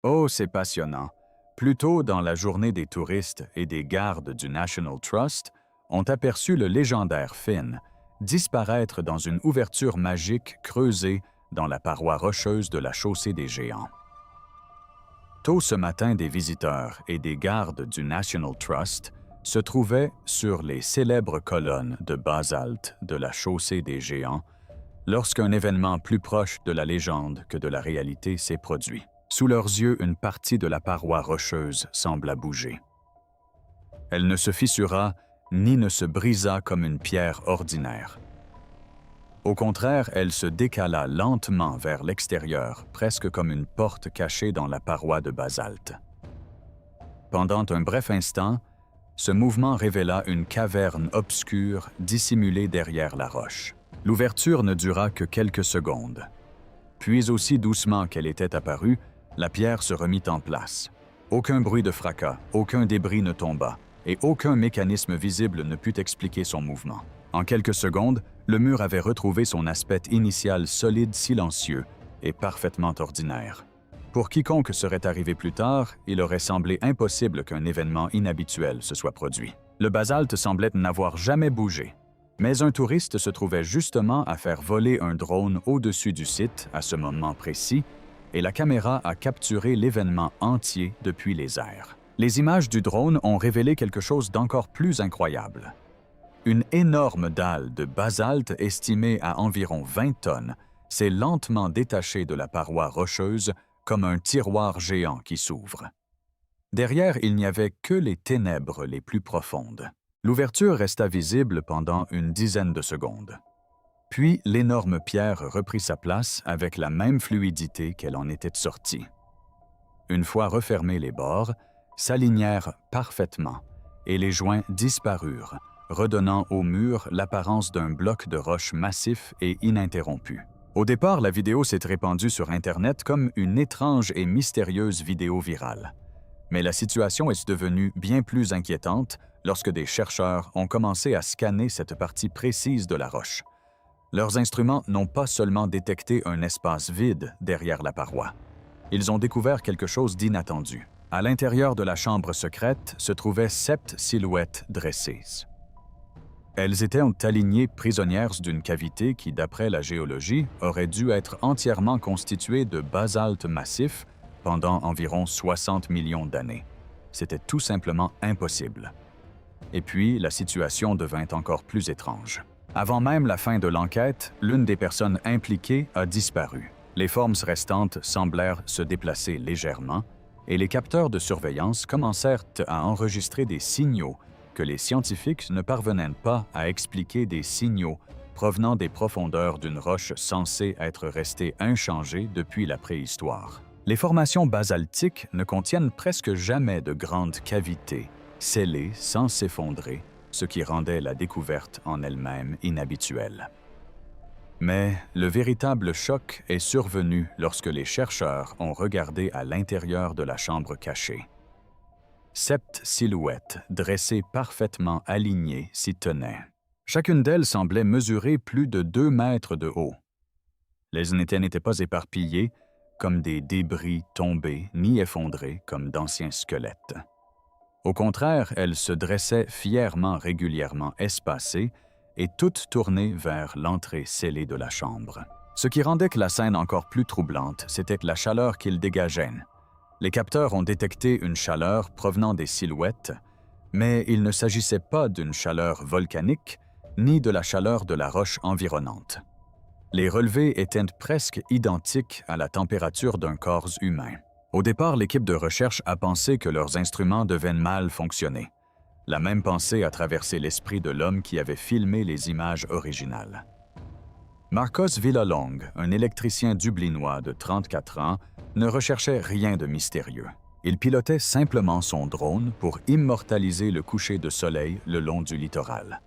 Oh, c'est passionnant. Plus tôt dans la journée, des touristes et des gardes du National Trust ont aperçu le légendaire Finn disparaître dans une ouverture magique creusée dans la paroi rocheuse de la chaussée des Géants. Tôt ce matin, des visiteurs et des gardes du National Trust se trouvaient sur les célèbres colonnes de basalte de la chaussée des Géants lorsqu'un événement plus proche de la légende que de la réalité s'est produit. Sous leurs yeux, une partie de la paroi rocheuse sembla bouger. Elle ne se fissura ni ne se brisa comme une pierre ordinaire. Au contraire, elle se décala lentement vers l'extérieur, presque comme une porte cachée dans la paroi de basalte. Pendant un bref instant, ce mouvement révéla une caverne obscure dissimulée derrière la roche. L'ouverture ne dura que quelques secondes. Puis, aussi doucement qu'elle était apparue, la pierre se remit en place. Aucun bruit de fracas, aucun débris ne tomba, et aucun mécanisme visible ne put expliquer son mouvement. En quelques secondes, le mur avait retrouvé son aspect initial solide, silencieux et parfaitement ordinaire. Pour quiconque serait arrivé plus tard, il aurait semblé impossible qu'un événement inhabituel se soit produit. Le basalte semblait n'avoir jamais bougé. Mais un touriste se trouvait justement à faire voler un drone au-dessus du site à ce moment précis, et la caméra a capturé l'événement entier depuis les airs. Les images du drone ont révélé quelque chose d'encore plus incroyable. Une énorme dalle de basalte estimée à environ 20 tonnes s'est lentement détachée de la paroi rocheuse comme un tiroir géant qui s'ouvre. Derrière, il n'y avait que les ténèbres les plus profondes. L'ouverture resta visible pendant une dizaine de secondes. Puis, l'énorme pierre reprit sa place avec la même fluidité qu'elle en était sortie. Une fois refermés les bords, s'alignèrent parfaitement et les joints disparurent, redonnant au mur l'apparence d'un bloc de roche massif et ininterrompu. Au départ, la vidéo s'est répandue sur Internet comme une étrange et mystérieuse vidéo virale. Mais la situation est devenue bien plus inquiétante lorsque des chercheurs ont commencé à scanner cette partie précise de la roche. Leurs instruments n'ont pas seulement détecté un espace vide derrière la paroi. Ils ont découvert quelque chose d'inattendu. À l'intérieur de la chambre secrète se trouvaient 7 silhouettes dressées. Elles étaient alignées prisonnières d'une cavité qui, d'après la géologie, aurait dû être entièrement constituée de basalte massif pendant environ 60 millions d'années. C'était tout simplement impossible. Et puis, la situation devint encore plus étrange. Avant même la fin de l'enquête, l'une des personnes impliquées a disparu. Les formes restantes semblèrent se déplacer légèrement et les capteurs de surveillance commencèrent à enregistrer des signaux que les scientifiques ne parvenaient pas à expliquer, des signaux provenant des profondeurs d'une roche censée être restée inchangée depuis la préhistoire. Les formations basaltiques ne contiennent presque jamais de grandes cavités, scellées sans s'effondrer, ce qui rendait la découverte en elle-même inhabituelle. Mais le véritable choc est survenu lorsque les chercheurs ont regardé à l'intérieur de la chambre cachée. 7 silhouettes dressées parfaitement alignées s'y tenaient. Chacune d'elles semblait mesurer plus de 2 mètres de haut. Les unités n'étaient pas éparpillées comme des débris tombés, ni effondrés comme d'anciens squelettes. Au contraire, elles se dressaient fièrement, régulièrement espacées et toutes tournées vers l'entrée scellée de la chambre. Ce qui rendait la scène encore plus troublante, c'était la chaleur qu'ils dégageaient. Les capteurs ont détecté une chaleur provenant des silhouettes, mais il ne s'agissait pas d'une chaleur volcanique, ni de la chaleur de la roche environnante. Les relevés étaient presque identiques à la température d'un corps humain. Au départ, l'équipe de recherche a pensé que leurs instruments devaient mal fonctionner. La même pensée a traversé l'esprit de l'homme qui avait filmé les images originales. Marcos Villalong, un électricien dublinois de 34 ans, ne recherchait rien de mystérieux. Il pilotait simplement son drone pour immortaliser le coucher de soleil le long du littoral.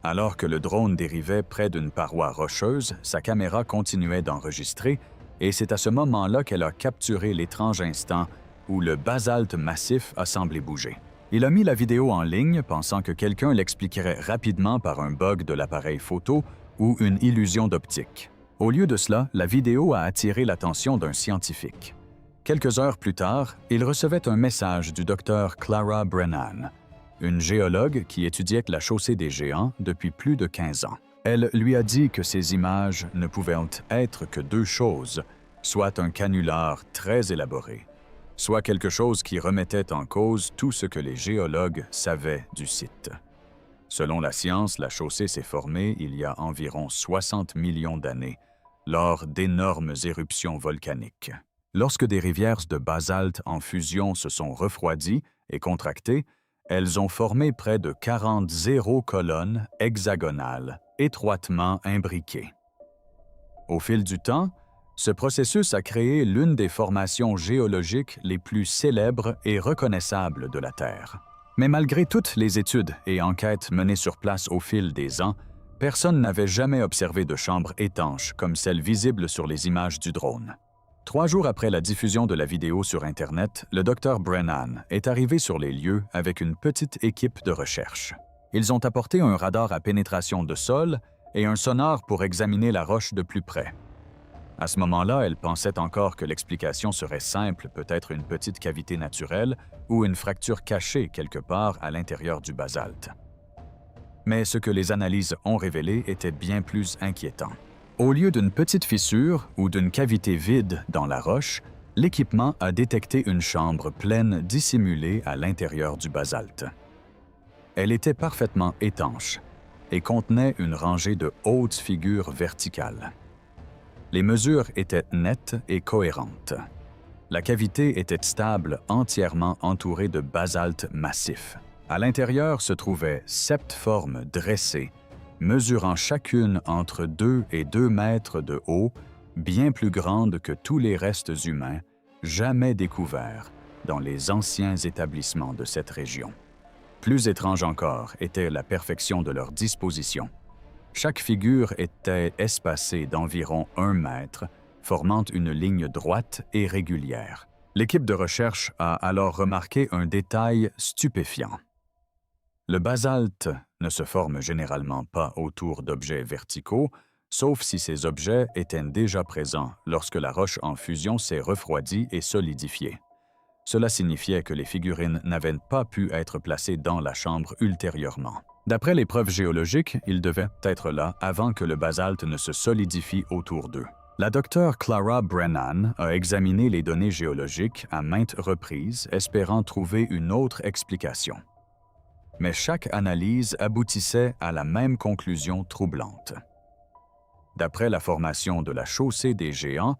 Alors que le drone dérivait près d'une paroi rocheuse, sa caméra continuait d'enregistrer et c'est à ce moment-là qu'elle a capturé l'étrange instant où le basalte massif a semblé bouger. Il a mis la vidéo en ligne pensant que quelqu'un l'expliquerait rapidement par un bug de l'appareil photo ou une illusion d'optique. Au lieu de cela, la vidéo a attiré l'attention d'un scientifique. Quelques heures plus tard, il recevait un message du docteur Clara Brennan, une géologue qui étudiait la chaussée des géants depuis plus de 15 ans. Elle lui a dit que ces images ne pouvaient être que deux choses, soit un canular très élaboré, soit quelque chose qui remettait en cause tout ce que les géologues savaient du site. Selon la science, la chaussée s'est formée il y a environ 60 millions d'années, lors d'énormes éruptions volcaniques. Lorsque des rivières de basalte en fusion se sont refroidies et contractées, elles ont formé près de 40 zéro-colonnes hexagonales, étroitement imbriquées. Au fil du temps, ce processus a créé l'une des formations géologiques les plus célèbres et reconnaissables de la Terre. Mais malgré toutes les études et enquêtes menées sur place au fil des ans, personne n'avait jamais observé de chambre étanche comme celle visible sur les images du drone. 3 jours après la diffusion de la vidéo sur Internet, le docteur Brennan est arrivé sur les lieux avec une petite équipe de recherche. Ils ont apporté un radar à pénétration de sol et un sonar pour examiner la roche de plus près. À ce moment-là, elle pensait encore que l'explication serait simple, peut-être une petite cavité naturelle ou une fracture cachée quelque part à l'intérieur du basalte. Mais ce que les analyses ont révélé était bien plus inquiétant. Au lieu d'une petite fissure ou d'une cavité vide dans la roche, l'équipement a détecté une chambre pleine dissimulée à l'intérieur du basalte. Elle était parfaitement étanche et contenait une rangée de hautes figures verticales. Les mesures étaient nettes et cohérentes. La cavité était stable, entièrement entourée de basalte massif. À l'intérieur se trouvaient 7 formes dressées, mesurant chacune entre 2 et 2 mètres de haut, bien plus grandes que tous les restes humains, jamais découverts dans les anciens établissements de cette région. Plus étrange encore était la perfection de leur disposition. Chaque figure était espacée d'environ 1 mètre, formant une ligne droite et régulière. L'équipe de recherche a alors remarqué un détail stupéfiant. Le basalte ne se forme généralement pas autour d'objets verticaux, sauf si ces objets étaient déjà présents lorsque la roche en fusion s'est refroidie et solidifiée. Cela signifiait que les figurines n'avaient pas pu être placées dans la chambre ultérieurement. D'après les preuves géologiques, ils devaient être là avant que le basalte ne se solidifie autour d'eux. La docteure Clara Brennan a examiné les données géologiques à maintes reprises, espérant trouver une autre explication. Mais chaque analyse aboutissait à la même conclusion troublante. D'après la formation de la chaussée des géants,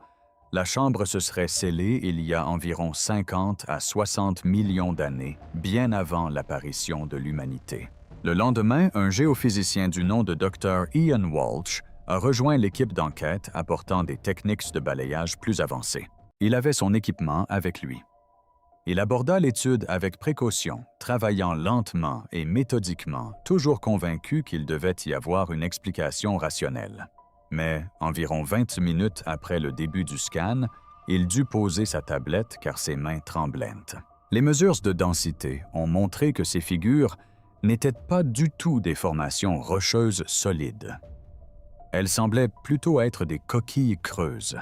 la chambre se serait scellée il y a environ 50 à 60 millions d'années, bien avant l'apparition de l'humanité. Le lendemain, un géophysicien du nom de Dr. Ian Walsh a rejoint l'équipe d'enquête apportant des techniques de balayage plus avancées. Il avait son équipement avec lui. Il aborda l'étude avec précaution, travaillant lentement et méthodiquement, toujours convaincu qu'il devait y avoir une explication rationnelle. Mais, environ 20 minutes après le début du scan, il dut poser sa tablette car ses mains tremblaient. Les mesures de densité ont montré que ces figures n'étaient pas du tout des formations rocheuses solides. Elles semblaient plutôt être des coquilles creuses.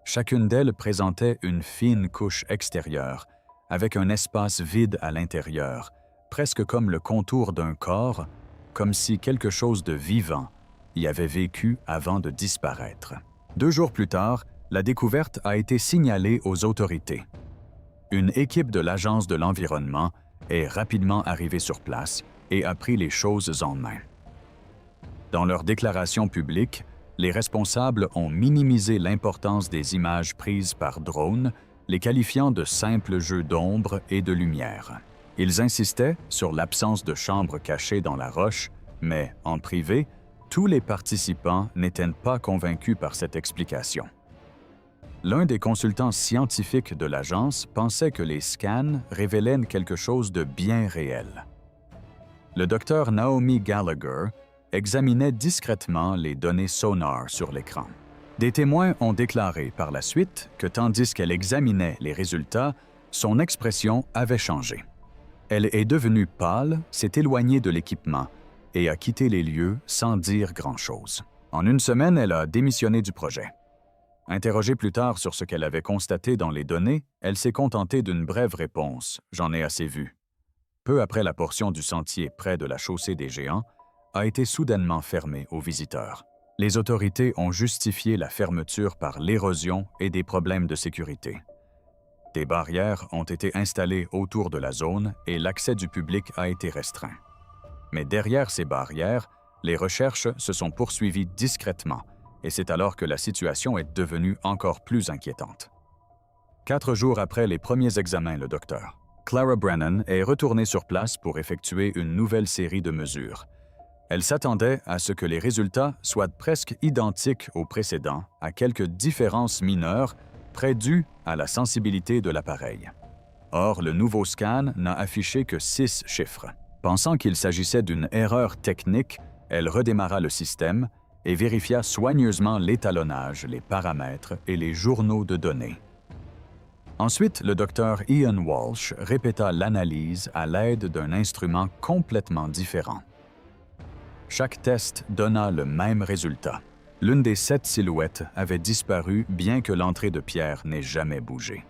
Chacune d'elles présentait une fine couche extérieure, avec un espace vide à l'intérieur, presque comme le contour d'un corps, comme si quelque chose de vivant y avait vécu avant de disparaître. 2 jours plus tard, la découverte a été signalée aux autorités. Une équipe de l'Agence de l'environnement est rapidement arrivée sur place et a pris les choses en main. Dans leur déclaration publique, les responsables ont minimisé l'importance des images prises par drone, les qualifiant de simples jeux d'ombre et de lumière. Ils insistaient sur l'absence de chambre cachée dans la roche, mais en privé, tous les participants n'étaient pas convaincus par cette explication. L'un des consultants scientifiques de l'agence pensait que les scans révélaient quelque chose de bien réel. Le docteur Naomi Gallagher examinait discrètement les données sonar sur l'écran. Des témoins ont déclaré par la suite que tandis qu'elle examinait les résultats, son expression avait changé. Elle est devenue pâle, s'est éloignée de l'équipement et a quitté les lieux sans dire grand-chose. En 1 semaine, elle a démissionné du projet. Interrogée plus tard sur ce qu'elle avait constaté dans les données, elle s'est contentée d'une brève réponse « J'en ai assez vu ». Peu après, la portion du sentier près de la chaussée des Géants a été soudainement fermée aux visiteurs. Les autorités ont justifié la fermeture par l'érosion et des problèmes de sécurité. Des barrières ont été installées autour de la zone et l'accès du public a été restreint. Mais derrière ces barrières, les recherches se sont poursuivies discrètement et c'est alors que la situation est devenue encore plus inquiétante. 4 jours après les premiers examens, le docteur Clara Brennan est retournée sur place pour effectuer une nouvelle série de mesures. Elle s'attendait à ce que les résultats soient presque identiques aux précédents, à quelques différences mineures près dues à la sensibilité de l'appareil. Or, le nouveau scan n'a affiché que 6 chiffres. Pensant qu'il s'agissait d'une erreur technique, elle redémarra le système et vérifia soigneusement l'étalonnage, les paramètres et les journaux de données. Ensuite, le docteur Ian Walsh répéta l'analyse à l'aide d'un instrument complètement différent. Chaque test donna le même résultat. L'une des 7 silhouettes avait disparu bien que l'entrée de pierre n'ait jamais bougé.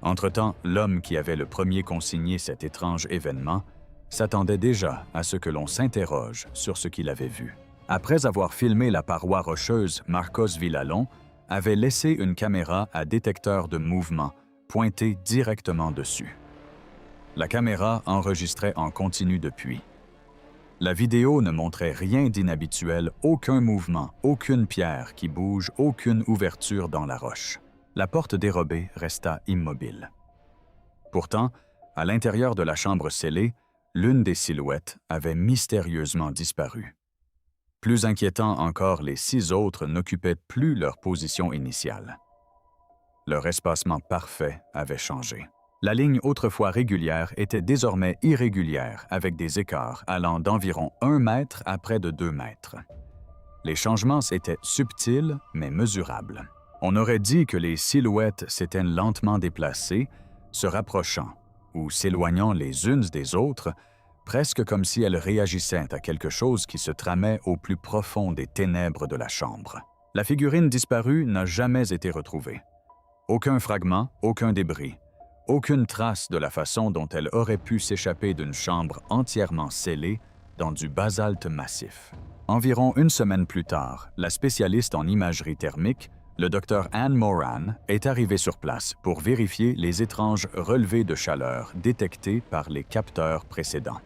Entre-temps, l'homme qui avait le premier consigné cet étrange événement s'attendait déjà à ce que l'on s'interroge sur ce qu'il avait vu. Après avoir filmé la paroi rocheuse, Marcos Villalon avait laissé une caméra à détecteur de mouvement pointée directement dessus. La caméra enregistrait en continu depuis. La vidéo ne montrait rien d'inhabituel, aucun mouvement, aucune pierre qui bouge, aucune ouverture dans la roche. La porte dérobée resta immobile. Pourtant, à l'intérieur de la chambre scellée, l'une des silhouettes avait mystérieusement disparu. Plus inquiétant encore, les 6 autres n'occupaient plus leur position initiale. Leur espacement parfait avait changé. La ligne autrefois régulière était désormais irrégulière, avec des écarts allant d'environ 1 mètre à près de 2 mètres. Les changements étaient subtils, mais mesurables. On aurait dit que les silhouettes s'étaient lentement déplacées, se rapprochant ou s'éloignant les unes des autres, presque comme si elles réagissaient à quelque chose qui se tramait au plus profond des ténèbres de la chambre. La figurine disparue n'a jamais été retrouvée. Aucun fragment, aucun débris, aucune trace de la façon dont elle aurait pu s'échapper d'une chambre entièrement scellée dans du basalte massif. Environ 1 semaine plus tard, la spécialiste en imagerie thermique, le docteur Anne Moran, est arrivée sur place pour vérifier les étranges relevés de chaleur détectés par les capteurs précédents.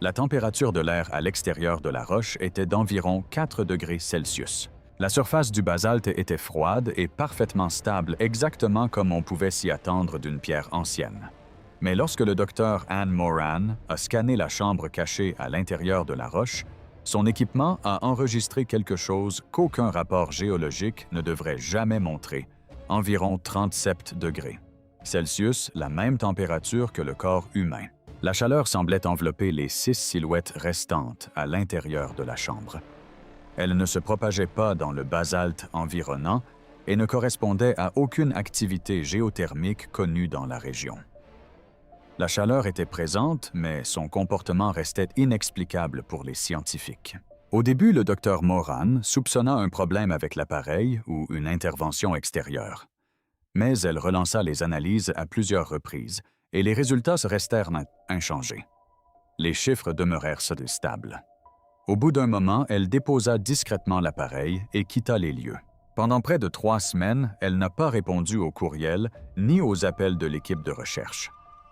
La température de l'air à l'extérieur de la roche était d'environ 4 degrés Celsius. La surface du basalte était froide et parfaitement stable, exactement comme on pouvait s'y attendre d'une pierre ancienne. Mais lorsque le docteur Anne Moran a scanné la chambre cachée à l'intérieur de la roche, son équipement a enregistré quelque chose qu'aucun rapport géologique ne devrait jamais montrer, environ 37 degrés Celsius, la même température que le corps humain. La chaleur semblait envelopper les 6 silhouettes restantes à l'intérieur de la chambre. Elle ne se propageait pas dans le basalte environnant et ne correspondait à aucune activité géothermique connue dans la région. La chaleur était présente, mais son comportement restait inexplicable pour les scientifiques. Au début, le docteur Moran soupçonna un problème avec l'appareil ou une intervention extérieure. Mais elle relança les analyses à plusieurs reprises et les résultats restèrent inchangés. Les chiffres demeurèrent stables. Au bout d'un moment, elle déposa discrètement l'appareil et quitta les lieux. Pendant près de 3 semaines, elle n'a pas répondu aux courriels ni aux appels de l'équipe de recherche.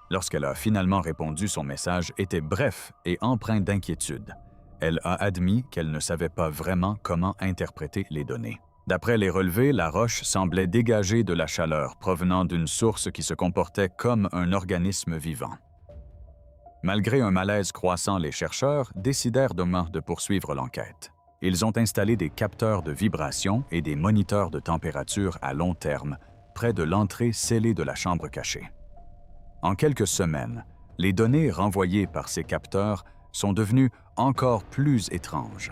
Lorsqu'elle a finalement répondu, son message était bref et empreint d'inquiétude. Elle a admis qu'elle ne savait pas vraiment comment interpréter les données. D'après les relevés, la roche semblait dégager de la chaleur provenant d'une source qui se comportait comme un organisme vivant. Malgré un malaise croissant, les chercheurs décidèrent demain de poursuivre l'enquête. Ils ont installé des capteurs de vibration et des moniteurs de température à long terme près de l'entrée scellée de la chambre cachée. En quelques semaines, les données renvoyées par ces capteurs sont devenues encore plus étranges.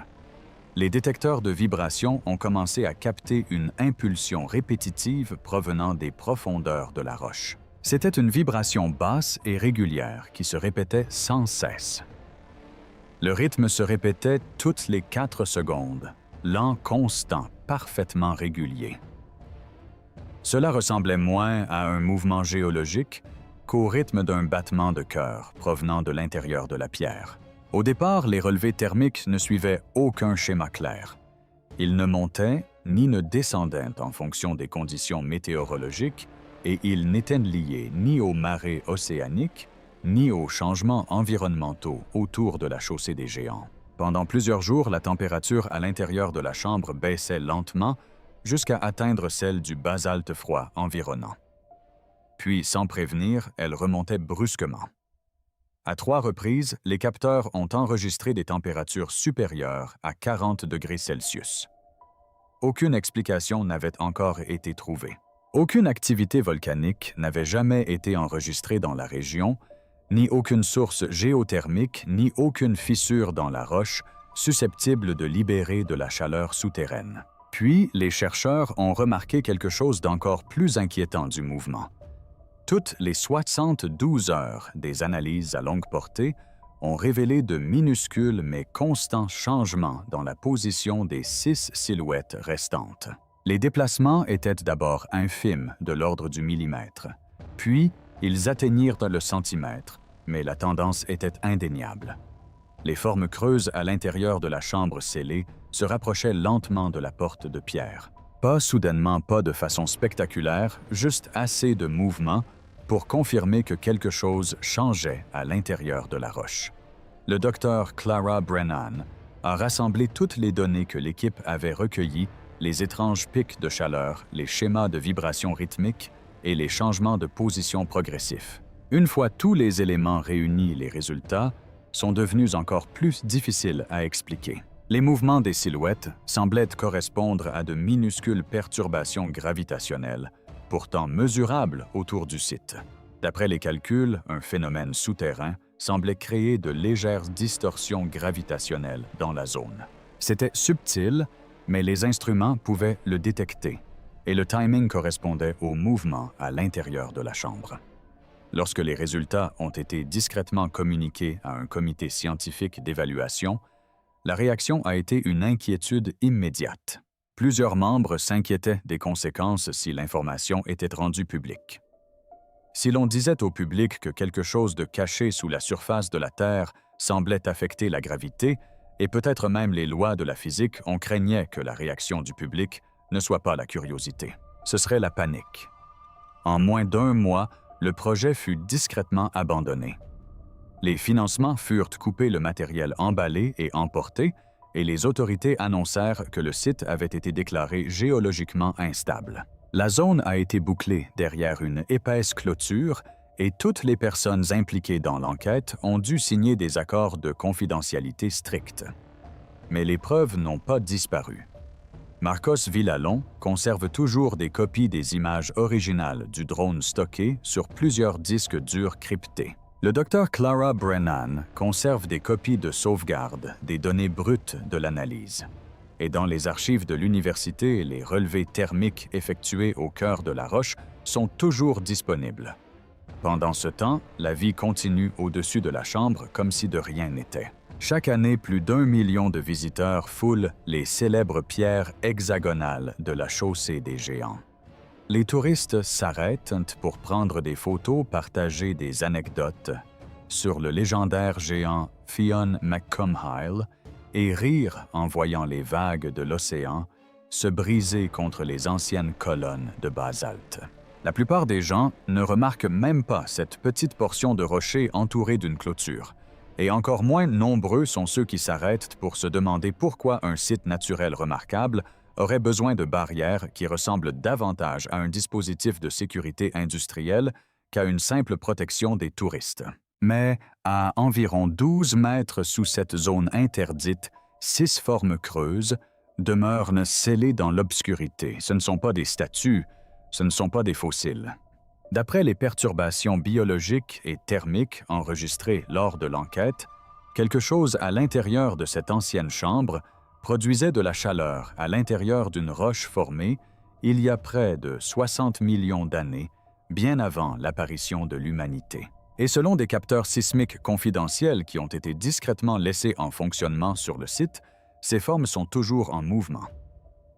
Les détecteurs de vibration ont commencé à capter une impulsion répétitive provenant des profondeurs de la roche. C'était une vibration basse et régulière qui se répétait sans cesse. Le rythme se répétait toutes les 4 secondes, lent, constant, parfaitement régulier. Cela ressemblait moins à un mouvement géologique qu'au rythme d'un battement de cœur provenant de l'intérieur de la pierre. Au départ, les relevés thermiques ne suivaient aucun schéma clair. Ils ne montaient ni ne descendaient en fonction des conditions météorologiques et ils n'étaient liés ni aux marées océaniques ni aux changements environnementaux autour de la chaussée des géants. Pendant plusieurs jours, la température à l'intérieur de la chambre baissait lentement jusqu'à atteindre celle du basalte froid environnant. Puis, sans prévenir, elle remontait brusquement. À 3 reprises, les capteurs ont enregistré des températures supérieures à 40 degrés Celsius. Aucune explication n'avait encore été trouvée. Aucune activité volcanique n'avait jamais été enregistrée dans la région, ni aucune source géothermique, ni aucune fissure dans la roche susceptible de libérer de la chaleur souterraine. Puis, les chercheurs ont remarqué quelque chose d'encore plus inquiétant du mouvement. Toutes les 72 heures des analyses à longue portée ont révélé de minuscules mais constants changements dans la position des 6 silhouettes restantes. Les déplacements étaient d'abord infimes, de l'ordre du millimètre. Puis, ils atteignirent le centimètre, mais la tendance était indéniable. Les formes creuses à l'intérieur de la chambre scellée se rapprochaient lentement de la porte de pierre. Pas soudainement, pas de façon spectaculaire, juste assez de mouvement pour confirmer que quelque chose changeait à l'intérieur de la roche. Le docteur Clara Brennan a rassemblé toutes les données que l'équipe avait recueillies, les étranges pics de chaleur, les schémas de vibration rythmique et les changements de position progressifs. Une fois tous les éléments réunis, les résultats sont devenus encore plus difficiles à expliquer. Les mouvements des silhouettes semblaient correspondre à de minuscules perturbations gravitationnelles, pourtant mesurables autour du site. D'après les calculs, un phénomène souterrain semblait créer de légères distorsions gravitationnelles dans la zone. C'était subtil, mais les instruments pouvaient le détecter, et le timing correspondait au mouvement à l'intérieur de la chambre. Lorsque les résultats ont été discrètement communiqués à un comité scientifique d'évaluation, la réaction a été une inquiétude immédiate. Plusieurs membres s'inquiétaient des conséquences si l'information était rendue publique. Si l'on disait au public que quelque chose de caché sous la surface de la Terre semblait affecter la gravité, et peut-être même les lois de la physique, on craignait que la réaction du public ne soit pas la curiosité. Ce serait la panique. En moins d'1 mois, le projet fut discrètement abandonné. Les financements furent coupés, le matériel emballé et emporté, et les autorités annoncèrent que le site avait été déclaré géologiquement instable. La zone a été bouclée derrière une épaisse clôture et toutes les personnes impliquées dans l'enquête ont dû signer des accords de confidentialité stricts. Mais les preuves n'ont pas disparu. Marcos Villalon conserve toujours des copies des images originales du drone stockées sur plusieurs disques durs cryptés. Le docteur Clara Brennan conserve des copies de sauvegarde des données brutes de l'analyse. Et dans les archives de l'université, les relevés thermiques effectués au cœur de la roche sont toujours disponibles. Pendant ce temps, la vie continue au-dessus de la chambre comme si de rien n'était. Chaque année, plus d'1 million de visiteurs foulent les célèbres pierres hexagonales de la chaussée des géants. Les touristes s'arrêtent pour prendre des photos, partager des anecdotes sur le légendaire géant Fionn McComhile et rire en voyant les vagues de l'océan se briser contre les anciennes colonnes de basalte. La plupart des gens ne remarquent même pas cette petite portion de rocher entourée d'une clôture, et encore moins nombreux sont ceux qui s'arrêtent pour se demander pourquoi un site naturel remarquable aurait besoin de barrières qui ressemblent davantage à un dispositif de sécurité industrielle qu'à une simple protection des touristes. Mais à environ 12 mètres sous cette zone interdite, 6 formes creuses demeurent scellées dans l'obscurité. Ce ne sont pas des statues, ce ne sont pas des fossiles. D'après les perturbations biologiques et thermiques enregistrées lors de l'enquête, quelque chose à l'intérieur de cette ancienne chambre produisait de la chaleur à l'intérieur d'une roche formée il y a près de 60 millions d'années, bien avant l'apparition de l'humanité. Et selon des capteurs sismiques confidentiels qui ont été discrètement laissés en fonctionnement sur le site, ces formes sont toujours en mouvement.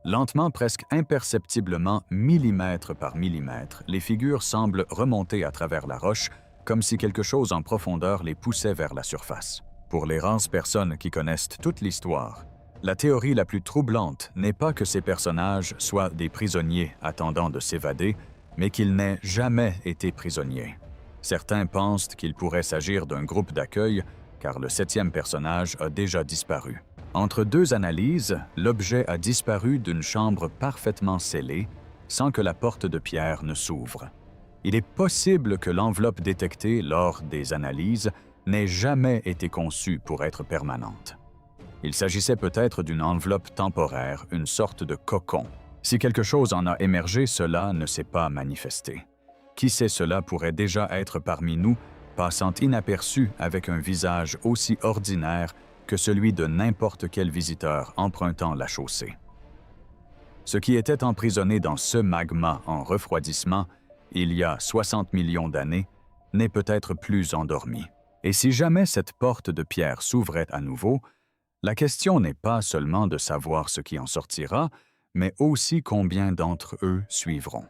Lentement, presque imperceptiblement, millimètre par millimètre, les figures semblent remonter à travers la roche, comme si quelque chose en profondeur les poussait vers la surface. Pour les rares personnes qui connaissent toute l'histoire, la théorie la plus troublante n'est pas que ces personnages soient des prisonniers attendant de s'évader, mais qu'ils n'aient jamais été prisonniers. Certains pensent qu'il pourrait s'agir d'un groupe d'accueil, car le 7e personnage a déjà disparu. Entre deux analyses, l'objet a disparu d'une chambre parfaitement scellée, sans que la porte de pierre ne s'ouvre. Il est possible que l'enveloppe détectée lors des analyses n'ait jamais été conçue pour être permanente. Il s'agissait peut-être d'une enveloppe temporaire, une sorte de cocon. Si quelque chose en a émergé, cela ne s'est pas manifesté. Qui sait, cela pourrait déjà être parmi nous, passant inaperçu avec un visage aussi ordinaire que celui de n'importe quel visiteur empruntant la chaussée. Ce qui était emprisonné dans ce magma en refroidissement, il y a 60 millions d'années, n'est peut-être plus endormi. Et si jamais cette porte de pierre s'ouvrait à nouveau, la question n'est pas seulement de savoir ce qui en sortira, mais aussi combien d'entre eux suivront.